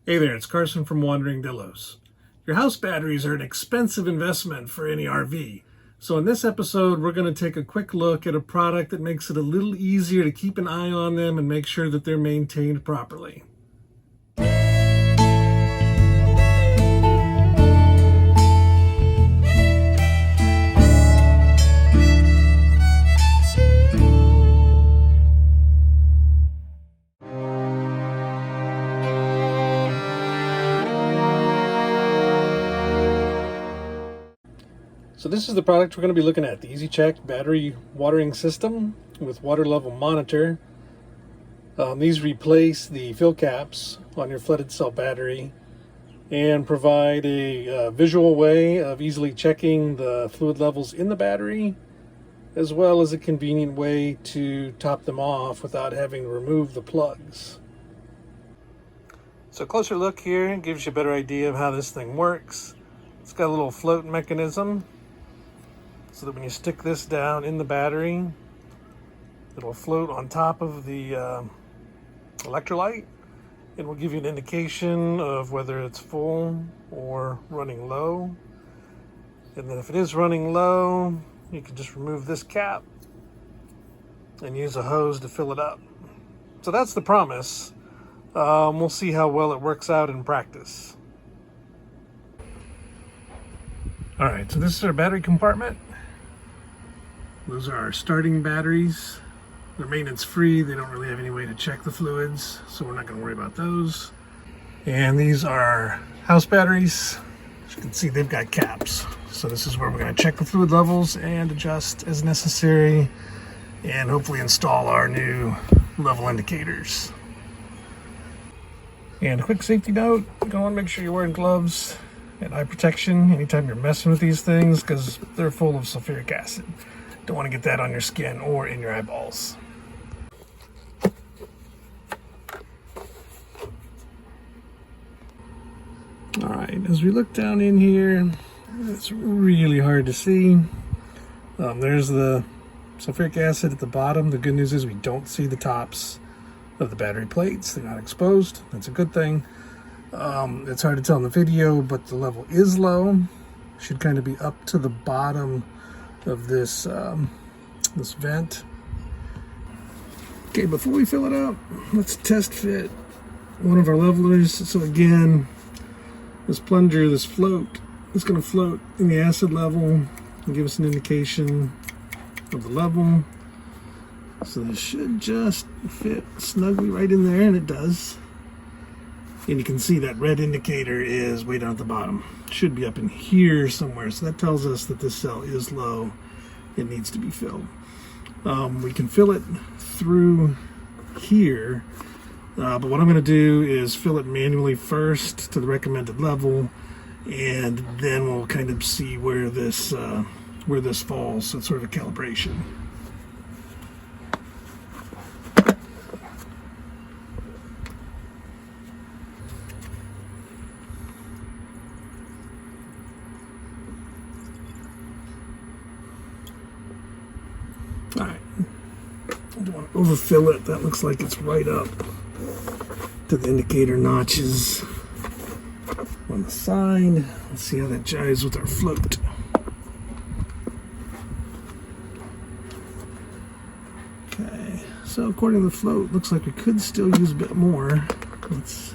Hey there, it's Carson from Wanderingdillos. Your house batteries are an expensive investment for any RV. So in this episode, we're going to take a quick look at a product that makes it a little easier to keep an eye on them and make sure that they're maintained properly. So this is the product we're going to be looking at, the EasyCheck battery watering system with water level monitor. These replace the fill caps on your flooded cell battery and provide a visual way of easily checking the fluid levels in the battery, as well as a convenient way to top them off without having to remove the plugs. So a closer look here gives you a better idea of how this thing works. It's got a little float mechanism, so that when you stick this down in the battery, it'll float on top of the electrolyte. It will give you an indication of whether it's full or running low. And then if it is running low, you can just remove this cap and use a hose to fill it up. So that's the promise. We'll see how well it works out in practice. All right, so this is our battery compartment. Those are our starting batteries. They're maintenance free. They don't really have any way to check the fluids, so we're not going to worry about those. And these are house batteries. As you can see, they've got caps. So this is where we're going to check the fluid levels and adjust as necessary, and hopefully install our new level indicators. And a quick safety note, you're going to want to make sure you're wearing gloves and eye protection anytime you're messing with these things, because they're full of sulfuric acid. Don't want to get that on your skin or in your eyeballs. All right, as we look down in here, it's really hard to see. There's the sulfuric acid at the bottom. The good news is we don't see the tops of the battery plates. They're not exposed. That's a good thing. It's hard to tell in the video, but the level is low. Should kind of be up to the bottom of this this vent. Okay, before we fill it up, let's test fit one of our levelers. So again, this plunger, this float, is going to float in the acid level and give us an indication of the level. So this should just fit snugly right in there, and it does. And you can see that red indicator is way down at the bottom. Should be up in here somewhere. So that tells us that this cell is low. It needs to be filled. We can fill it through here, but what I'm going to do is fill it manually first to the recommended level, and then we'll kind of see where this falls. So it's sort of a calibration. All right, I don't want to overfill it. That looks like it's right up to the indicator notches on the side. Let's see how that jives with our float. Okay, so according to the float, looks like we could still use a bit more. Let's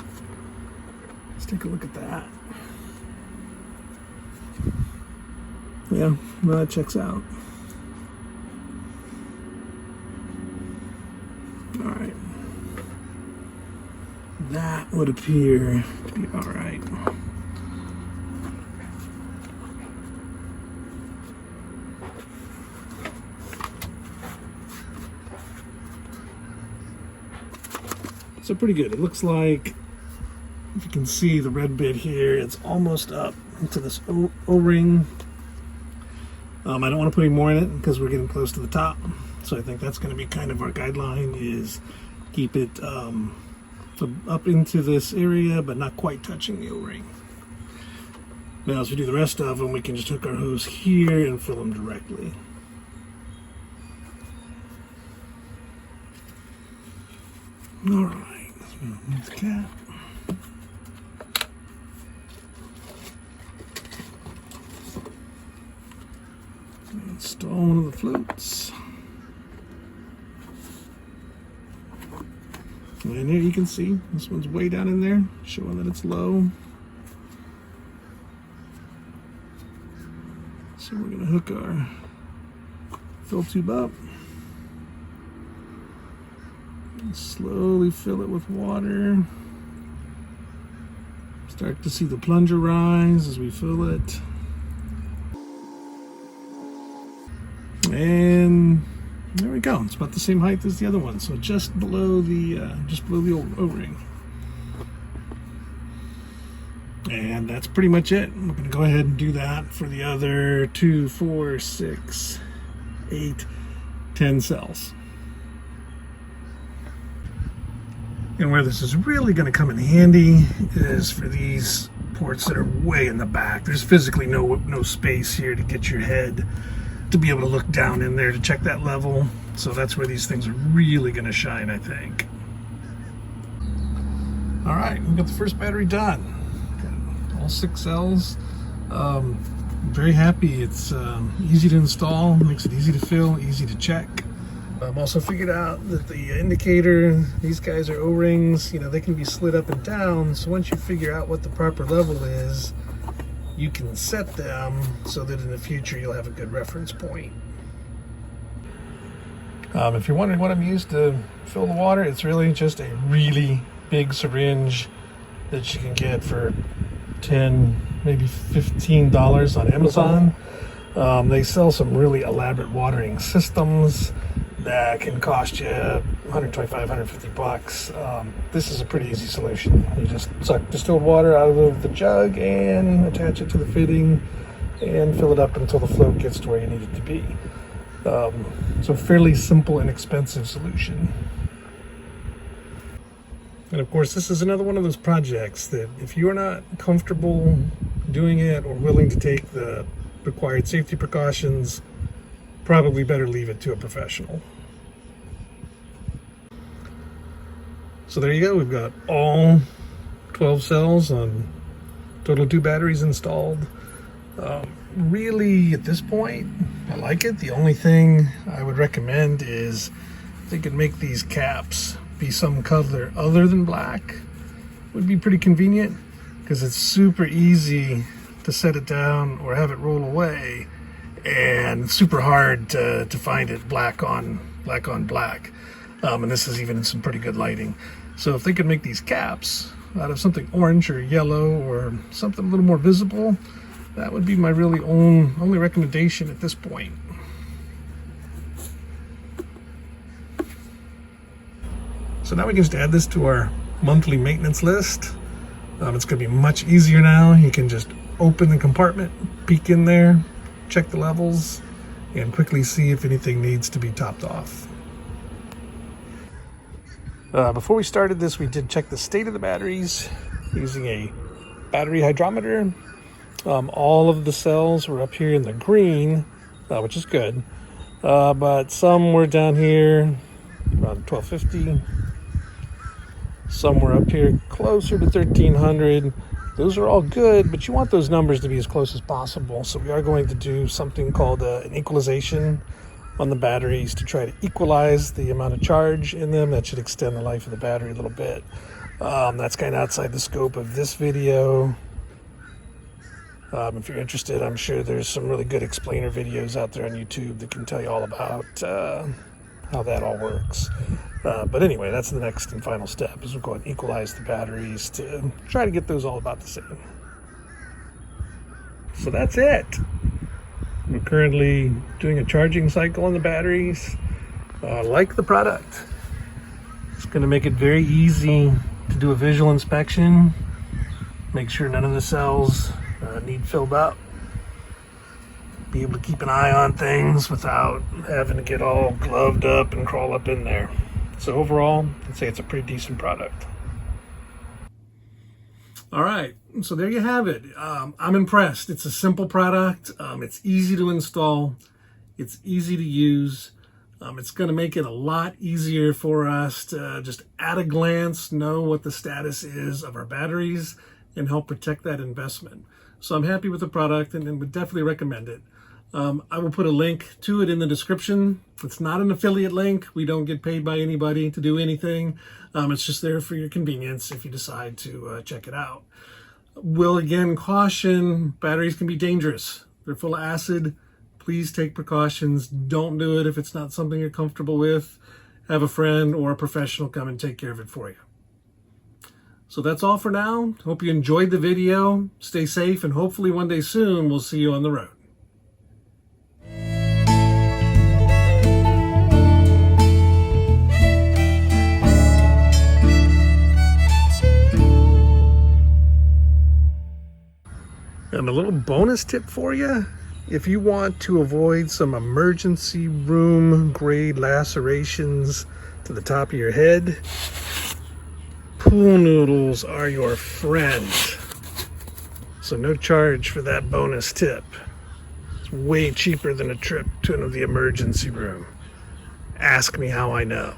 take a look at that. Yeah, well, that checks out. All right, that would appear to be all right. So pretty good. It looks like, if you can see the red bit here, it's almost up to this O-ring. I don't want to put any more in it because we're getting close to the top. So I think that's going to be kind of our guideline, is keep it up into this area, but not quite touching the O-ring. Now, as we do the rest of them, we can just hook our hose here and fill them directly. All right, let's move the cap. install one of the floats. And here you can see this one's way down in there, showing that it's low. So we're going to hook our fill tube up and slowly fill it with water. Start to see the plunger rise as we fill it. And there we go. It's about the same height as the other one, so just below the old O-ring. And that's pretty much it. I'm going to go ahead and do that for the other 2, 4, 6, 8, 10 cells. And where this is really going to come in handy is for these ports that are way in the back. There's physically no space here to get your head to be able to look down in there to check that level. So that's where these things are really going to shine, I think. All right, we got the first battery done. Got all 6 cells. I'm very happy. It's easy to install, makes it easy to fill, easy to check. I've also figured out that the indicator, these guys are O-rings, you know, they can be slid up and down. So once you figure out what the proper level is, you can set them so that in the future you'll have a good reference point. If you're wondering what I'm used to fill the water, it's really just a really big syringe that you can get for $10, maybe $15 on Amazon. They sell some really elaborate watering systems that can cost you $125, $150. This is a pretty easy solution. You just suck distilled water out of the jug and attach it to the fitting and fill it up until the float gets to where you need it to be. So fairly simple and inexpensive solution. And of course, this is another one of those projects that if you're not comfortable doing it or willing to take the required safety precautions, probably better leave it to a professional. So there you go. We've got all 12 cells on total 2 batteries installed. Really, at this point, I like it. The only thing I would recommend is they could make these caps be some color other than black. Would be pretty convenient because it's super easy to set it down or have it roll away, and super hard to find it black on black. And this is even in some pretty good lighting. So if they could make these caps out of something orange or yellow or something a little more visible, that would be my really only recommendation at this point. So now we can just add this to our monthly maintenance list. It's going to be much easier now. You can just open the compartment, peek in there, check the levels, and quickly see if anything needs to be topped off. Before we started this, we did check the state of the batteries using a battery hydrometer. All of the cells were up here in the green, which is good. But some were down here around 1250. Some were up here closer to 1300. Those are all good, but you want those numbers to be as close as possible. So we are going to do something called an equalization on the batteries to try to equalize the amount of charge in them. That should extend the life of the battery a little bit. That's kind of outside the scope of this video. If you're interested, I'm sure there's some really good explainer videos out there on YouTube that can tell you all about how that all works. But anyway, that's the next and final step, is we'll go and equalize the batteries to try to get those all about the same. So that's it. We're currently doing a charging cycle on the batteries. Like the product. It's going to make it very easy to do a visual inspection. Make sure none of the cells need filled up. Be able to keep an eye on things without having to get all gloved up and crawl up in there. So overall, I'd say it's a pretty decent product. All right, so there you have it. I'm impressed. It's a simple product. It's easy to install. It's easy to use. It's going to make it a lot easier for us to just at a glance know what the status is of our batteries and help protect that investment. So I'm happy with the product and would definitely recommend it. I will put a link to it in the description. It's not an affiliate link. We don't get paid by anybody to do anything. It's just there for your convenience if you decide to check it out. Will again caution, batteries can be dangerous. They're full of acid. Please take precautions. Don't do it if it's not something you're comfortable with. Have a friend or a professional come and take care of it for you. So that's all for now. Hope you enjoyed the video. Stay safe, and hopefully one day soon we'll see you on the road. And a little bonus tip for you. If you want to avoid some emergency room grade lacerations to the top of your head, pool noodles are your friend. So no charge for that bonus tip. It's way cheaper than a trip to the emergency room. Ask me how I know.